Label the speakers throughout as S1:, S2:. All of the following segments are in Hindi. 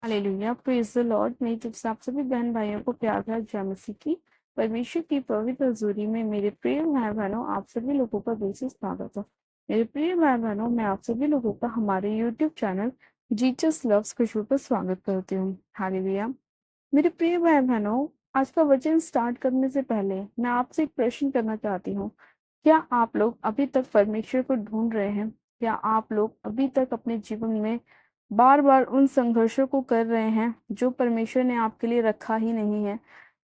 S1: Hallelujah, praise the Lord. मेरी तरफ से आप सभी बहन भाइयों को प्यार भरा जय मसीह की। परमेश्वर की पवित्र हजूरी में मेरे प्रिय भाई बहनों, आप सभी लोगों का दिल से स्वागत है। मेरे प्रिय भाई बहनों, मैं आप सभी लोगों का हमारे यूट्यूब चैनल जीसस लव्स खुशबू पर स्वागत करती हूँ। हालेलुया। मेरे प्रिय भाई बहनों, आज का वचन स्टार्ट करने से पहले मैं आपसे एक प्रश्न करना चाहती हूँ। क्या आप लोग अभी तक परमेश्वर को ढूंढ रहे हैं? क्या आप लोग अभी तक अपने जीवन में बार बार उन संघर्षों को कर रहे हैं जो परमेश्वर ने आपके लिए रखा ही नहीं है?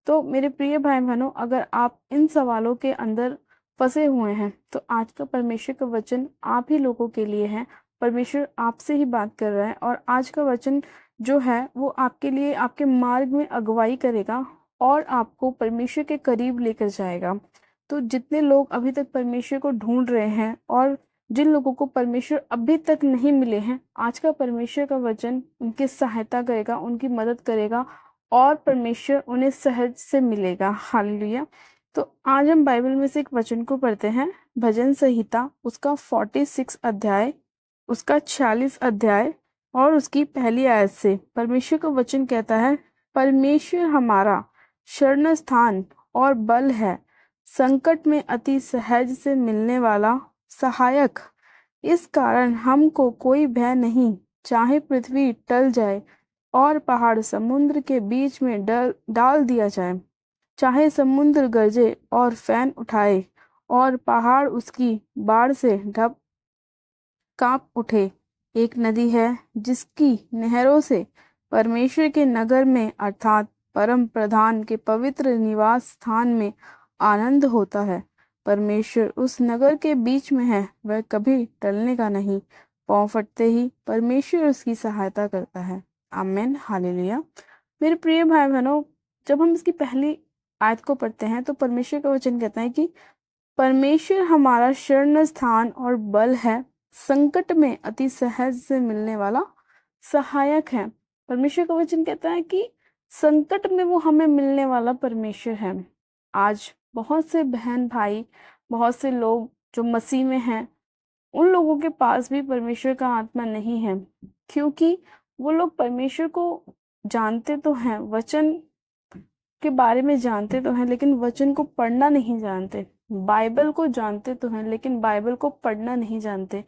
S1: तो मेरे प्रिय भाई बहनों, अगर आप इन सवालों के अंदर फंसे हुए हैं तो आज का परमेश्वर का वचन आप ही लोगों के लिए है। परमेश्वर आपसे ही बात कर रहा है और आज का वचन जो है वो आपके लिए आपके मार्ग में अगुवाई करेगा और आपको परमेश्वर के करीब लेकर जाएगा। तो जितने लोग अभी तक परमेश्वर को ढूंढ रहे हैं और जिन लोगों को परमेश्वर अभी तक नहीं मिले हैं, आज का परमेश्वर का वचन उनकी सहायता करेगा, उनकी मदद करेगा और परमेश्वर उन्हें सहज से मिलेगा। हालेलुया। तो आज हम बाइबल में से एक वचन को पढ़ते हैं, भजन संहिता उसका 46 अध्याय, उसका 46 अध्याय और उसकी पहली आयत से परमेश्वर का वचन कहता है, परमेश्वर हमारा शरण स्थान और बल है, संकट में अति सहज से मिलने वाला सहायक। इस कारण हमको कोई भय नहीं, चाहे पृथ्वी टल जाए और पहाड़ समुद्र के बीच में डाल दिया जाए, चाहे समुद्र गरजे और फैन उठाए और पहाड़ उसकी बाढ़ से ढप कांप उठे। एक नदी है जिसकी नहरों से परमेश्वर के नगर में अर्थात परम प्रधान के पवित्र निवास स्थान में आनंद होता है। परमेश्वर उस नगर के बीच में है, वह कभी टलने का नहीं। पांव फटते ही परमेश्वर उसकी सहायता करता है। आमेन। हालेलुया। मेरे प्रिय भाई बहनों, जब हम इसकी पहली आयत को पढ़ते हैं तो परमेश्वर का वचन कहता है कि परमेश्वर हमारा शरण स्थान और बल है, संकट में अति सहज से मिलने वाला सहायक है। परमेश्वर का वचन कहता है कि संकट में वो हमें मिलने वाला परमेश्वर है। आज बहुत से बहन भाई, बहुत से लोग जो मसीह में हैं, उन लोगों के पास भी परमेश्वर का आत्मा नहीं है, क्योंकि वो लोग परमेश्वर को जानते तो हैं, वचन के बारे में जानते तो हैं, लेकिन वचन को पढ़ना नहीं जानते। बाइबल को जानते तो हैं लेकिन बाइबल को पढ़ना नहीं जानते।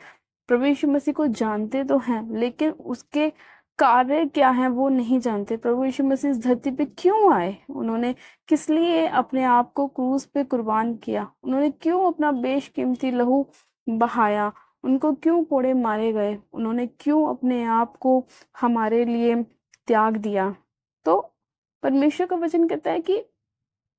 S1: प्रभु यीशु मसीह को जानते तो हैं लेकिन उसके कार्य क्या है वो नहीं जानते। प्रभु यीशु मसीह इस धरती पे क्यों आए, उन्होंने किस लिए अपने आप को क्रूस पे कुर्बान किया, उन्होंने क्यों अपना बेशकीमती लहू बहाया, उनको क्यों कोड़े मारे गए, उन्होंने क्यों अपने आप को हमारे लिए त्याग दिया। तो परमेश्वर का वचन कहता है कि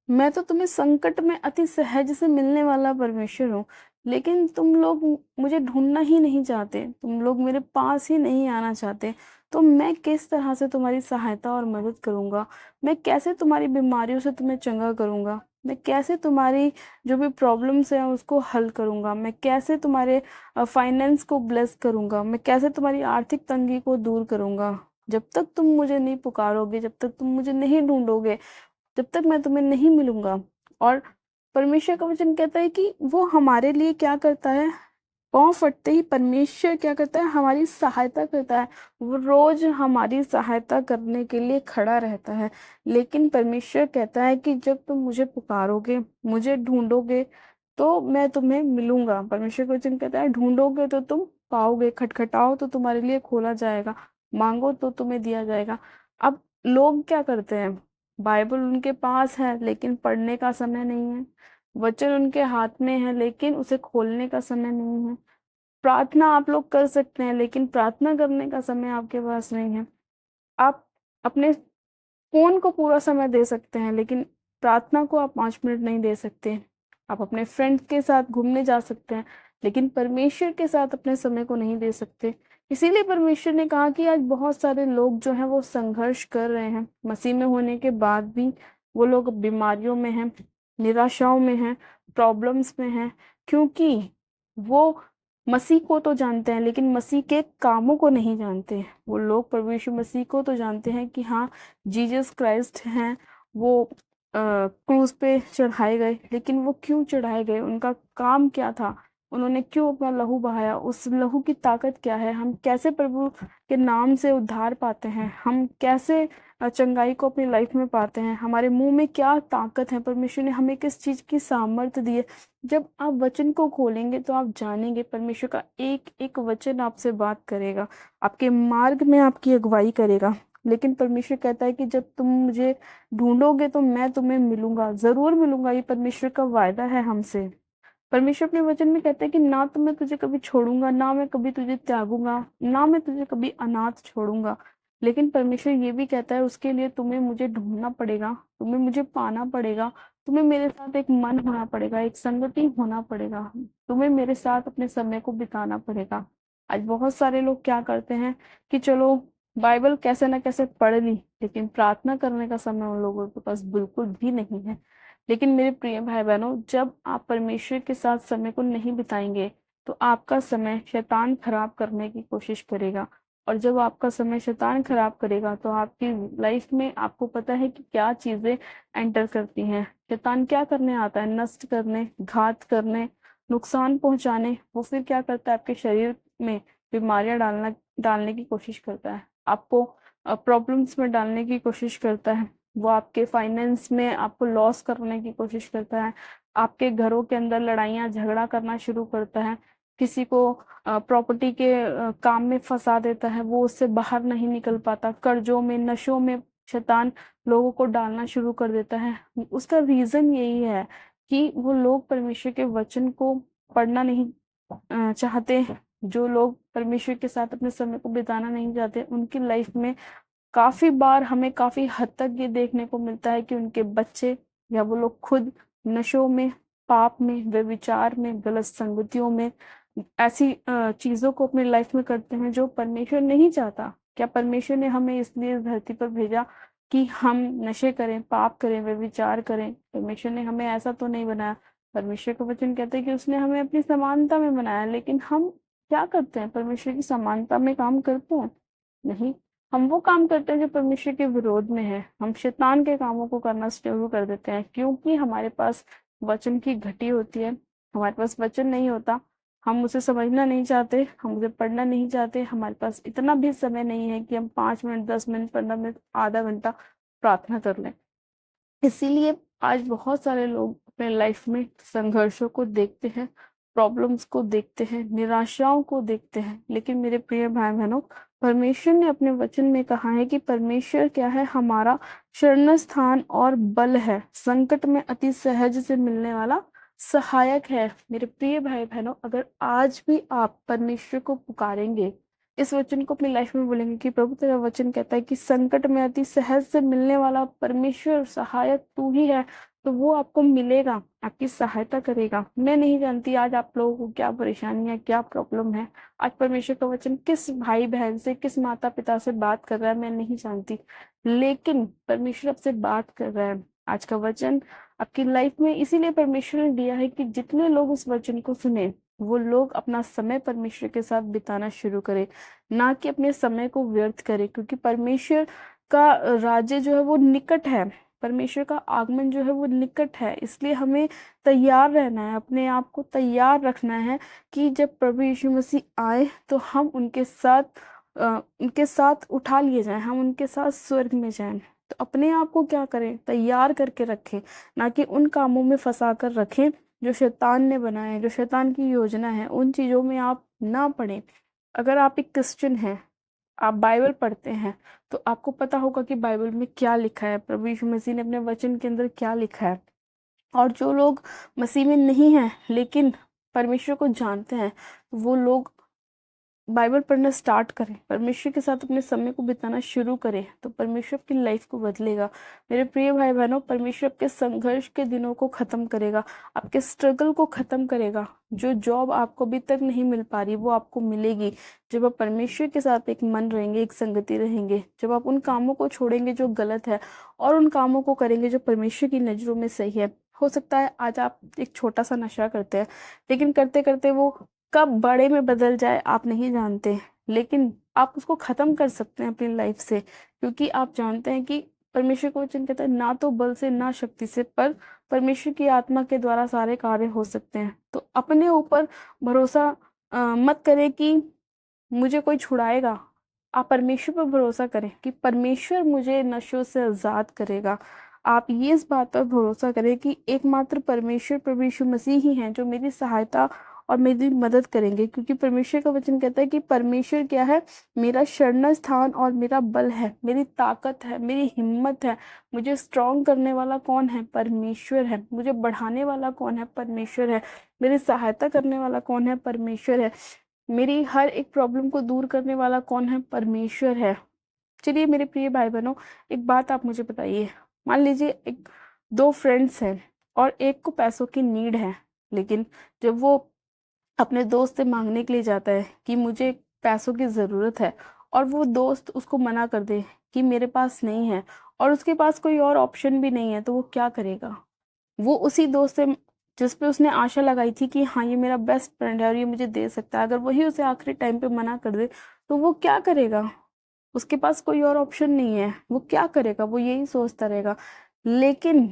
S1: मैं तो तुम्हें संकट में अति सहज से मिलने वाला परमेश्वर हूँ, लेकिन तुम लोग मुझे ढूंढना ही नहीं चाहते, तुम लोग मेरे पास ही नहीं आना चाहते। तो मैं किस तरह से तुम्हारी सहायता और मदद करूंगा, मैं कैसे तुम्हारी बीमारियों से तुम्हें चंगा करूंगा, मैं कैसे तुम्हारी जो भी प्रॉब्लम्स हैं उसको हल करूंगा, मैं कैसे तुम्हारे फाइनेंस को ब्लेस करूंगा, मैं कैसे तुम्हारी आर्थिक तंगी को दूर करूंगा। जब तक तुम मुझे नहीं पुकारोगे, जब तक तुम मुझे नहीं ढूंढोगे, जब तक मैं तुम्हें नहीं मिलूंगा। और परमेश्वर का वचन कहता है कि वो हमारे लिए क्या करता है, पांव फटते ही परमेश्वर क्या करता है, हमारी सहायता करता है। वो रोज हमारी सहायता करने के लिए खड़ा रहता है। लेकिन परमेश्वर कहता है कि जब तुम मुझे पुकारोगे, मुझे ढूंढोगे, तो मैं तुम्हें मिलूंगा। परमेश्वर का वचन कहता है ढूंढोगे तो तुम पाओगे, खटखटाओ तो तुम्हारे लिए खोला जाएगा, मांगो तो तुम्हें दिया जाएगा। अब लोग क्या करते हैं, बाइबल उनके पास है लेकिन पढ़ने का समय नहीं है, वचन उनके हाथ में है लेकिन उसे खोलने का समय नहीं है। प्रार्थना आप लोग कर सकते हैं लेकिन प्रार्थना करने का समय आपके पास नहीं है। आप अपने फोन को पूरा समय दे सकते हैं लेकिन प्रार्थना को आप 5 मिनट नहीं दे सकते। आप अपने फ्रेंड्स के साथ घूमने जा सकते हैं लेकिन परमेश्वर के साथ अपने समय को नहीं दे सकते। इसीलिए परमेश्वर ने कहा कि आज बहुत सारे लोग जो हैं वो संघर्ष कर रहे हैं, मसीह में होने के बाद भी वो लोग बीमारियों में हैं, निराशाओं में हैं, प्रॉब्लम्स में हैं, क्योंकि वो मसीह को तो जानते हैं लेकिन मसीह के कामों को नहीं जानते। वो लोग प्रभु यीशु मसीह को तो जानते हैं कि हाँ जीसस क्राइस्ट हैं, वो क्रूस पे चढ़ाए गए, लेकिन वो क्यों चढ़ाए गए, उनका काम क्या था, उन्होंने क्यों अपना लहू बहाया, उस लहू की ताकत क्या है, हम कैसे प्रभु के नाम से उद्धार पाते हैं, हम कैसे चंगाई को अपनी लाइफ में पाते हैं, हमारे मुंह में क्या ताकत है, परमेश्वर ने हमें किस चीज की सामर्थ्य दी है। जब आप वचन को खोलेंगे तो आप जानेंगे परमेश्वर का एक एक वचन आपसे बात करेगा, आपके मार्ग में आपकी अगुवाई करेगा। लेकिन परमेश्वर कहता है कि जब तुम मुझे ढूंढोगे तो मैं तुम्हें मिलूंगा, जरूर मिलूंगा, ये परमेश्वर का वायदा है हमसे। परमेश्वर अपने वचन में कहता है कि ना तो मैं तुझे कभी छोड़ूंगा, ना मैं कभी तुझे त्यागूंगा, ना मैं तुझे कभी अनाथ छोड़ूंगा। लेकिन परमेश्वर ये भी कहता है उसके लिए तुम्हें मुझे ढूंढना पड़ेगा, तुम्हें मुझे पाना पड़ेगा, तुम्हें मेरे साथ एक मन होना पड़ेगा, एक संगति होना पड़ेगा, तुम्हें मेरे साथ अपने समय को बिताना पड़ेगा। आज बहुत सारे लोग क्या करते हैं कि चलो बाइबल कैसे ना कैसे पढ़ ली, लेकिन प्रार्थना करने का समय उन लोगों के पास बिल्कुल भी नहीं है। लेकिन मेरे प्रिय भाई बहनों, जब आप परमेश्वर के साथ समय को नहीं बिताएंगे तो आपका समय शैतान खराब करने की कोशिश करेगा। और जब आपका समय शैतान खराब करेगा तो आपकी लाइफ में आपको पता है कि क्या चीजें एंटर करती हैं। शैतान क्या करने आता है, नष्ट करने, घात करने, नुकसान पहुंचाने। वो फिर क्या करता है, आपके शरीर में बीमारियां डालने की कोशिश करता है, आपको प्रॉब्लम्स में डालने की कोशिश करता है, वो आपके फाइनेंस में आपको लॉस करने की कोशिश करता है, आपके घरों के अंदर लड़ाइयाँ झगड़ा करना शुरू करता है, किसी को प्रॉपर्टी के काम में फंसा देता है, वो उससे बाहर नहीं निकल पाता, कर्जों में, नशों में शैतान लोगों को डालना शुरू कर देता है। उसका रीजन यही है कि वो लोग परमेश्वर के वचन को पढ़ना नहीं चाहते। जो लोग परमेश्वर के साथ अपने समय को बिताना नहीं चाहते, उनकी लाइफ में काफी बार हमें काफी हद तक ये देखने को मिलता है कि उनके बच्चे या वो लोग खुद नशों में, पाप में, व्यभिचार में, गलत संगतियों में, ऐसी चीजों को अपनी लाइफ में करते हैं जो परमेश्वर नहीं चाहता। क्या परमेश्वर ने हमें इसलिए इस धरती पर भेजा कि हम नशे करें, पाप करें, व्यभिचार करें? परमेश्वर ने हमें ऐसा तो नहीं बनाया। परमेश्वर का वचन कहते हैं कि उसने हमें अपनी समानता में बनाया, लेकिन हम क्या करते हैं, परमेश्वर की समानता में काम करते हैं? नहीं, हम वो काम करते हैं जो परमेश्वर के विरोध में है। हम शैतान के कामों को करना शुरू कर देते हैं, क्योंकि हमारे पास वचन की घटी होती है, हमारे पास वचन नहीं होता। हम उसे समझना नहीं चाहते, हम उसे पढ़ना नहीं चाहते, हमारे पास इतना भी समय नहीं है कि हम 5 मिनट, 10 मिनट, 15 मिनट, आधा घंटा प्रार्थना कर लें। इसीलिए आज बहुत सारे लोग अपने लाइफ में संघर्षों को देखते हैं, प्रॉब्लम्स को देखते हैं, निराशाओं को देखते हैं। लेकिन मेरे प्रिय भाई बहनों, परमेश्वर ने अपने वचन में कहा है कि परमेश्वर क्या है, हमारा शरण स्थान और बल है, संकट में अति सहज से मिलने वाला सहायक है। मेरे प्रिय भाई बहनों, अगर आज भी आप परमेश्वर को पुकारेंगे, इस वचन को अपनी लाइफ में बोलेंगे कि प्रभु तेरा वचन कहता है कि संकट में अति सहज से मिलने वाला परमेश्वर सहायक तू ही है, तो वो आपको मिलेगा, आपकी सहायता करेगा। मैं नहीं जानती आज आप लोगों को क्या परेशानी है, क्या प्रॉब्लम है, आज परमेश्वर का वचन किस भाई बहन से, किस माता पिता से बात कर रहा है, मैं नहीं जानती, लेकिन परमेश्वर आपसे बात कर रहा है। आज का वचन आपकी लाइफ में इसीलिए परमेश्वर ने दिया है कि जितने लोग उस वचन को सुने वो लोग अपना समय परमेश्वर के साथ बिताना शुरू करें, ना कि अपने समय को व्यर्थ करें। क्योंकि परमेश्वर का राज्य जो है वो निकट है, परमेश्वर का आगमन जो है वो निकट है। इसलिए हमें तैयार रहना है, अपने आप को तैयार रखना है कि जब प्रभु यीशु मसीह आए तो हम उनके साथ उठा लिए जाएं, हम उनके साथ स्वर्ग में जाएं। तो अपने आप को क्या करें, तैयार करके रखें, ना कि उन कामों में फंसा कर रखें जो शैतान ने बनाए हैं, जो शैतान की योजना है। उन चीजों में आप ना पड़े। अगर आप एक क्रिश्चियन हैं, आप बाइबल पढ़ते हैं, तो आपको पता होगा कि बाइबल में क्या लिखा है, प्रभु यीशु मसीह ने अपने वचन के अंदर क्या लिखा है। और जो लोग मसीह में नहीं हैं लेकिन परमेश्वर को जानते हैं, वो लोग बाइबल पढ़ना स्टार्ट करें, परमेश्वर के साथ अपने समय को बिताना शुरू करें, तो परमेश्वर आपकी लाइफ को बदलेगा। मेरे प्रिय भाई बहनों, परमेश्वर आपके संघर्ष के दिनों को खत्म करेगा, आपके स्ट्रगल को खत्म करेगा। जो जॉब आपको अभी तक नहीं मिल पा रही वो आपको मिलेगी जब आप परमेश्वर के साथ एक मन रहेंगे, एक संगति रहेंगे, जब आप उन कामों को छोड़ेंगे जो गलत है और उन कामों को करेंगे जो परमेश्वर की नजरों में सही है। हो सकता है आज आप एक छोटा सा नशा करते हैं, लेकिन करते करते वो कब बड़े में बदल जाए आप नहीं जानते, लेकिन आप उसको खत्म कर सकते हैं अपनी लाइफ से, क्योंकि आप जानते हैं कि परमेश्वर का वचन कहता है ना तो बल से ना शक्ति से, पर परमेश्वर की आत्मा के द्वारा सारे कार्य हो सकते हैं। तो अपने ऊपर भरोसा मत करें कि मुझे कोई छुड़ाएगा। आप परमेश्वर पर भरोसा करें कि परमेश्वर मुझे नशों से आजाद करेगा। आप ये इस बात पर भरोसा करें कि एकमात्र परमेश्वर प्रभु यीशु मसीह ही हैं जो मेरी सहायता और मेरी मदद करेंगे, क्योंकि परमेश्वर का वचन कहता है कि परमेश्वर क्या है, मेरा शरण स्थान और मेरा बल है, मेरी ताकत है, मेरी हिम्मत है। मुझे स्ट्रॉन्ग करने वाला कौन है? परमेश्वर है। मुझे बढ़ाने वाला कौन है? परमेश्वर है। मेरी सहायता करने वाला कौन है? परमेश्वर है। मेरी हर एक प्रॉब्लम को दूर करने वाला कौन है? परमेश्वर है। चलिए मेरे प्रिय भाई बहनों, एक बात आप मुझे बताइए। मान लीजिए एक दो फ्रेंड्स हैं और एक को पैसों की नीड है, लेकिन जब वो अपने दोस्त से मांगने के लिए जाता है कि मुझे पैसों की ज़रूरत है, और वो दोस्त उसको मना कर दे कि मेरे पास नहीं है, और उसके पास कोई और ऑप्शन भी नहीं है, तो वो क्या करेगा? वो उसी दोस्त से जिस पे उसने आशा लगाई थी कि हाँ ये मेरा बेस्ट फ्रेंड है और ये मुझे दे सकता है, अगर वही उसे आखिरी टाइम पे मना कर दे तो वो क्या करेगा? उसके पास कोई और ऑप्शन नहीं है, वो क्या करेगा? वो यही सोचता रहेगा। लेकिन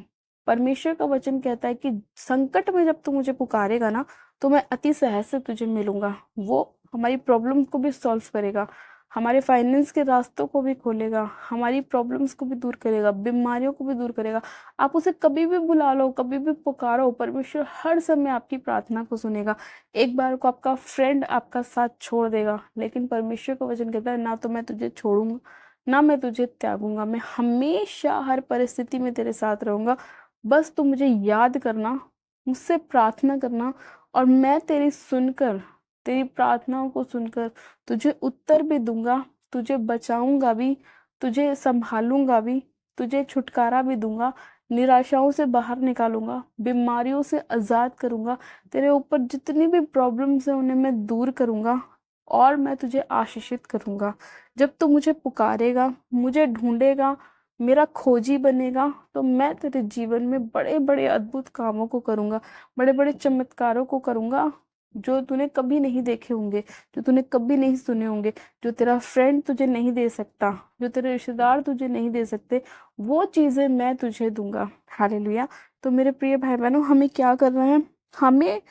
S1: परमेश्वर का वचन कहता है कि संकट में जब तू मुझे पुकारेगा ना, तो मैं अति सहज से तुझे मिलूंगा। वो हमारी प्रॉब्लम को भी सॉल्व करेगा, हमारे फाइनेंस के रास्तों को भी खोलेगा, हमारी प्रॉब्लम्स को भी दूर करेगा, बीमारियों को भी दूर करेगा। आप उसे कभी भी बुला लो, कभी भी पुकारो, परमेश्वर हर समय आपकी प्रार्थना को सुनेगा। एक बार को आपका फ्रेंड आपका साथ छोड़ देगा, लेकिन परमेश्वर का वचन कहता है ना तो मैं तुझे छोड़ूंगा, ना मैं तुझे त्यागूंगा, मैं हमेशा हर परिस्थिति में तेरे साथ रहूंगा। बस तू मुझे याद करना, मुझसे प्रार्थना करना, और मैं तेरी सुनकर, तेरी प्रार्थनाओं को सुनकर तुझे उत्तर भी दूंगा, तुझे बचाऊंगा भी, तुझे संभालूंगा भी, तुझे छुटकारा भी दूंगा, निराशाओं से बाहर निकालूंगा, बीमारियों से आजाद करूंगा, तेरे ऊपर जितनी भी प्रॉब्लम्स है उन्हें मैं दूर करूंगा, और मैं तुझे आशीषित करूंगा। जब तू मुझे पुकारेगा, मुझे ढूंढेगा, मेरा खोजी बनेगा, तो मैं तेरे जीवन में बड़े बड़े अद्भुत कामों को करूंगा, बड़े बड़े चमत्कारों को करूंगा, जो तूने कभी नहीं देखे होंगे, जो तूने कभी नहीं सुने होंगे, जो तेरा फ्रेंड तुझे नहीं दे सकता, जो तेरे रिश्तेदार तुझे नहीं दे सकते, वो चीजें मैं तुझे दूंगा। हालेलुया। तो मेरे प्रिय भाई बहनों, हमें क्या करना है? हमें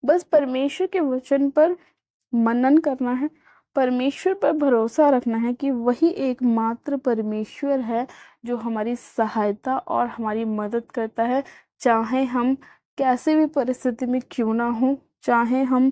S1: बस परमेश्वर के वचन पर मनन करना है, परमेश्वर पर भरोसा रखना है कि वही एकमात्र परमेश्वर है जो हमारी सहायता और हमारी मदद करता है। चाहे हम कैसे भी परिस्थिति में क्यों ना हो, चाहे हम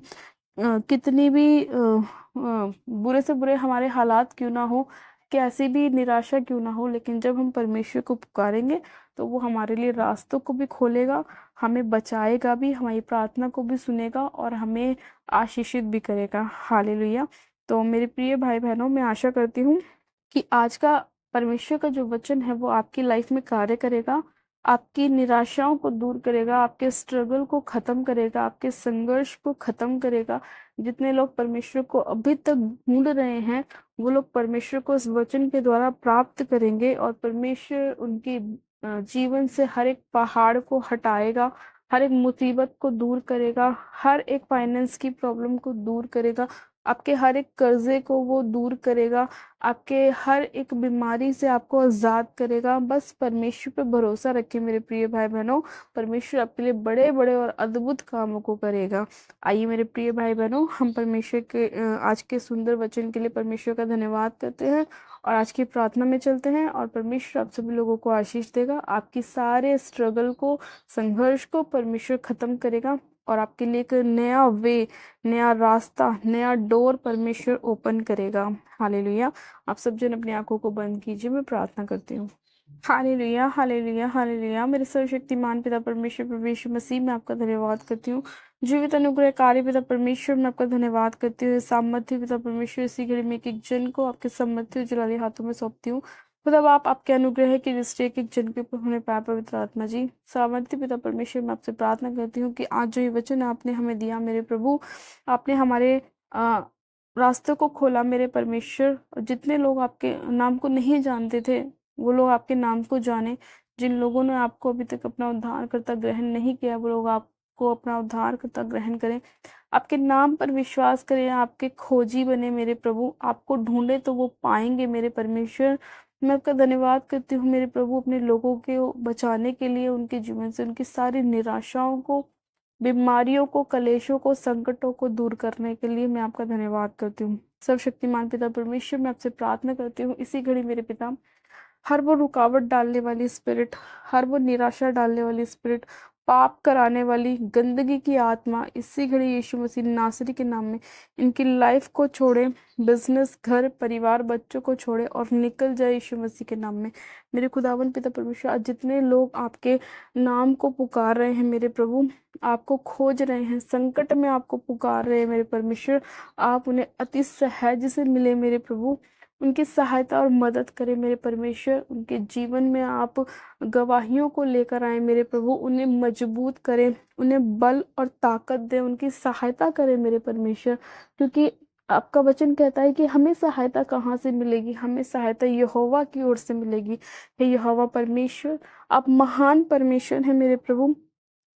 S1: कितनी भी बुरे से बुरे हमारे हालात क्यों ना हो, कैसी भी निराशा क्यों ना हो, लेकिन जब हम परमेश्वर को पुकारेंगे तो वो हमारे लिए रास्तों को भी खोलेगा, हमें बचाएगा भी, हमारी प्रार्थना को भी सुनेगा, और हमें आशीषित भी करेगा। हालेलुया। तो मेरे प्रिय भाई बहनों, मैं आशा करती हूँ कि आज का परमेश्वर का जो वचन है वो आपकी लाइफ में कार्य करेगा, आपकी निराशाओं को दूर करेगा, आपके स्ट्रगल को खत्म करेगा, आपके संघर्ष को खत्म करेगा। जितने लोग परमेश्वर को अभी तक ढूंढ रहे हैं, वो लोग परमेश्वर को इस वचन के द्वारा प्राप्त करेंगे, और परमेश्वर उनके जीवन से हर एक पहाड़ को हटाएगा, हर एक मुसीबत को दूर करेगा, हर एक फाइनेंस की प्रॉब्लम को दूर करेगा, आपके हर एक कर्जे को वो दूर करेगा, आपके हर एक बीमारी से आपको आजाद करेगा। बस परमेश्वर पे भरोसा रखिए मेरे प्रिय भाई बहनों, परमेश्वर आपके लिए बड़े बड़े और अद्भुत कामों को करेगा। आइए मेरे प्रिय भाई बहनों, हम परमेश्वर के आज के सुंदर वचन के लिए परमेश्वर का धन्यवाद करते हैं, और आज की प्रार्थना में चलते हैं, और परमेश्वर आप सभी लोगों को आशीष देगा। आपकी सारे स्ट्रगल को, संघर्ष को परमेश्वर खत्म करेगा, और आपके लिए एक नया वे, नया रास्ता, नया डोर परमेश्वर ओपन करेगा। हालेलुया। आप सब जन अपनी आंखों को बंद कीजिए, मैं प्रार्थना करती हूँ। Hallelujah, hallelujah, hallelujah. मेरे सर्वशक्तिमान पिता परमेश्वर प्रभु यीशु मसीह में आपका धन्यवाद करती हूँ। जीवित अनुग्रहकारी पिता परमेश्वर में आपका धन्यवाद करती हूँ। सामर्थ्य पिता परमेश्वर, इसी घड़ी में एक एक जन को आपके सामर्थ्य उजलाले हाथों में सौंपती हूँ। मतलब आप आपके अनुग्रह की दृष्टि एक एक जन के ऊपर होने पाए पवित्र आत्मा जी। सामर्थ्य पिता परमेश्वर, मैं आपसे प्रार्थना करती हूँ कि आज जो ये वचन आपने हमें दिया मेरे प्रभु, आपने हमारे रास्तों को खोला मेरे परमेश्वर। और जितने लोग आपके नाम को नहीं जानते थे, वो लोग आपके नाम को जाने। जिन लोगों ने आपको अभी तक अपना उद्धारकर्ता ग्रहण नहीं किया, वो लोग आपको अपना उद्धारकर्ता ग्रहण करें, आपके नाम पर विश्वास करें, आपके खोजी बने मेरे प्रभु, आपको ढूंढे तो वो पाएंगे मेरे परमेश्वर। मैं आपका धन्यवाद करती हूँ मेरे प्रभु, अपने लोगों के बचाने के लिए, उनके जीवन से उनकी सारी निराशाओं को, बीमारियों को, कलेशों को, संकटों को दूर करने के लिए मैं आपका धन्यवाद करती हूँ। सर्वशक्तिमान पिता परमेश्वर, मैं आपसे प्रार्थना करती हूँ इसी घड़ी मेरे पिता, हर वो रुकावट डालने वाली स्पिरिट, हर वो निराशा डालने वाली स्पिरिट, पाप कराने वाली गंदगी की आत्मा, इसी घड़ी यीशु मसीह नासरी के नाम में इनकी लाइफ को छोड़े, बिजनेस, घर, परिवार, बच्चों को छोड़े और निकल जाए यीशु मसीह के नाम में। मेरे खुदावन पिता परमेश्वर, आज जितने लोग आपके नाम को पुकार रहे हैं मेरे प्रभु, आपको खोज रहे हैं, संकट में आपको पुकार रहे हैं मेरे परमेश्वर, आप उन्हें अति सहज से मिले मेरे प्रभु, उनकी सहायता और मदद करें मेरे परमेश्वर, उनके जीवन में आप गवाहियों को लेकर आए मेरे प्रभु, उन्हें मजबूत करें, उन्हें बल और ताकत दें, उनकी सहायता करें मेरे परमेश्वर, क्योंकि आपका वचन कहता है कि हमें सहायता कहाँ से मिलेगी, हमें सहायता यहोवा की ओर से मिलेगी। हे यहोवा परमेश्वर, आप महान परमेश्वर हैं मेरे प्रभु,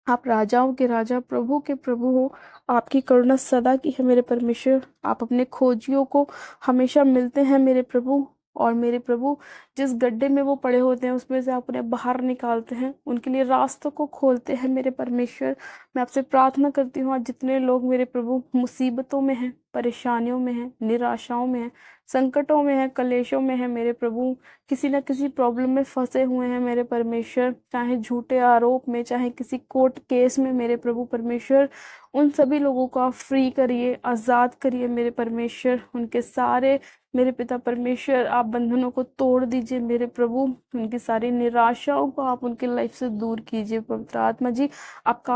S1: आप राजाओं के राजा, प्रभु के प्रभु हो, आपकी करुणा सदा की है मेरे परमेश्वर, आप अपने खोजियों को हमेशा मिलते हैं मेरे प्रभु, और मेरे प्रभु जिस गड्ढे में वो पड़े होते हैं उसमें से आप उन्हें बाहर निकालते हैं, उनके लिए रास्तों को खोलते हैं मेरे परमेश्वर। मैं आपसे प्रार्थना करती हूँ, आज जितने लोग मेरे प्रभु मुसीबतों में हैं, परेशानियों में हैं, निराशाओं में हैं, संकटों में हैं, कलेशों में हैं मेरे प्रभु, किसी न किसी प्रॉब्लम में फंसे हुए हैं मेरे परमेश्वर, चाहे झूठे आरोप में, चाहे किसी कोर्ट केस में मेरे प्रभु परमेश्वर, उन सभी लोगों को आप फ्री करिए, आज़ाद करिए मेरे परमेश्वर, उनके सारे मेरे पिता परमेश्वर आप बंधनों को तोड़ दीजिए मेरे प्रभु, उनकी सारी निराशाओं को आप उनकी लाइफ से दूर कीजिए। पवित्र आत्मा जी, आपका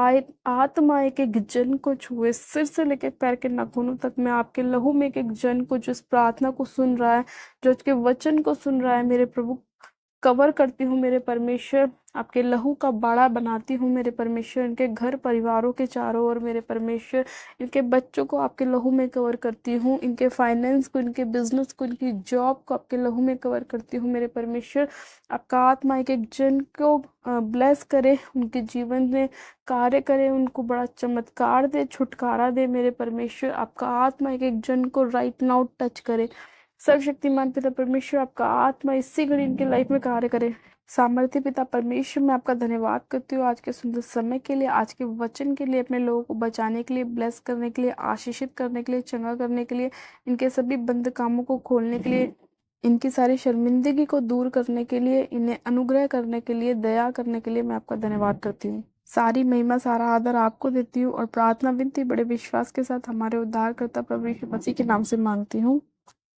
S1: आत्मा एक एक जन को छुए, सिर से लेकर पैर के नाखूनों तक में आपके लहू में एक एक जन को, जो इस प्रार्थना को सुन रहा है, जो उसके वचन को सुन रहा है मेरे प्रभु, कवर करती हूँ मेरे परमेश्वर, आपके लहू का बाड़ा बनाती हूँ मेरे परमेश्वर, इनके घर परिवारों के चारों ओर मेरे परमेश्वर, इनके बच्चों को आपके लहू में कवर करती हूँ, इनके फाइनेंस को, इनके बिजनेस को, इनकी जॉब को आपके लहू में कवर करती हूँ मेरे परमेश्वर। आपका आत्मा एक एक जन को ब्लेस करे, उनके जीवन में कार्य करे, उनको बड़ा चमत्कार दे, छुटकारा दे मेरे परमेश्वर। आपका आत्मा एक एक जन को राइट नाउ टच करे। सर्वशक्तिमान पिता परमेश्वर, आपका आत्मा इसी घड़ी इनके लाइफ में कार्य करे। सामर्थ्य पिता परमेश्वर, मैं आपका धन्यवाद करती हूँ आज के सुंदर समय के लिए, आज के वचन के लिए, अपने लोगों को बचाने के लिए, ब्लेस करने के लिए, आशीषित करने के लिए, चंगा करने के लिए, इनके सभी बंद कामों को खोलने के लिए, इनकी सारी शर्मिंदगी को दूर करने के लिए, इन्हें अनुग्रह करने के लिए, दया करने के लिए मैं आपका धन्यवाद करती हूँ। सारी महिमा, सारा आदर आपको देती हूँ और प्रार्थना विनती बड़े विश्वास के साथ हमारे उद्धारकर्ता प्रभु यीशु मसीह के नाम से मांगती हूँ,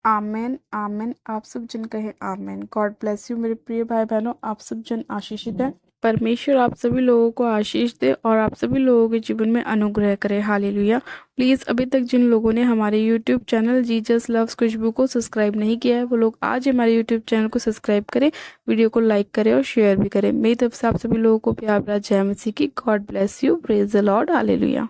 S1: आमेन आमेन। आप सब जन कहें आमेन। गॉड ब्लेस यू मेरे प्रिय भाई बहनों, आप सब जन आशीषित हैं। परमेश्वर आप सभी लोगों को आशीष दे और आप सभी लोगों के जीवन में अनुग्रह करे। हालेलुया। प्लीज़ अभी तक जिन लोगों ने हमारे यूट्यूब चैनल जीसस लव्स खुशबू को सब्सक्राइब नहीं किया है, वो लोग आज हमारे यूट्यूब चैनल को सब्सक्राइब करें, वीडियो को लाइक करें और शेयर भी करें। मेरी तरफ से आप सभी लोगों को प्यार भरा जय मसीह की। God bless you. Praise the Lord. Hallelujah.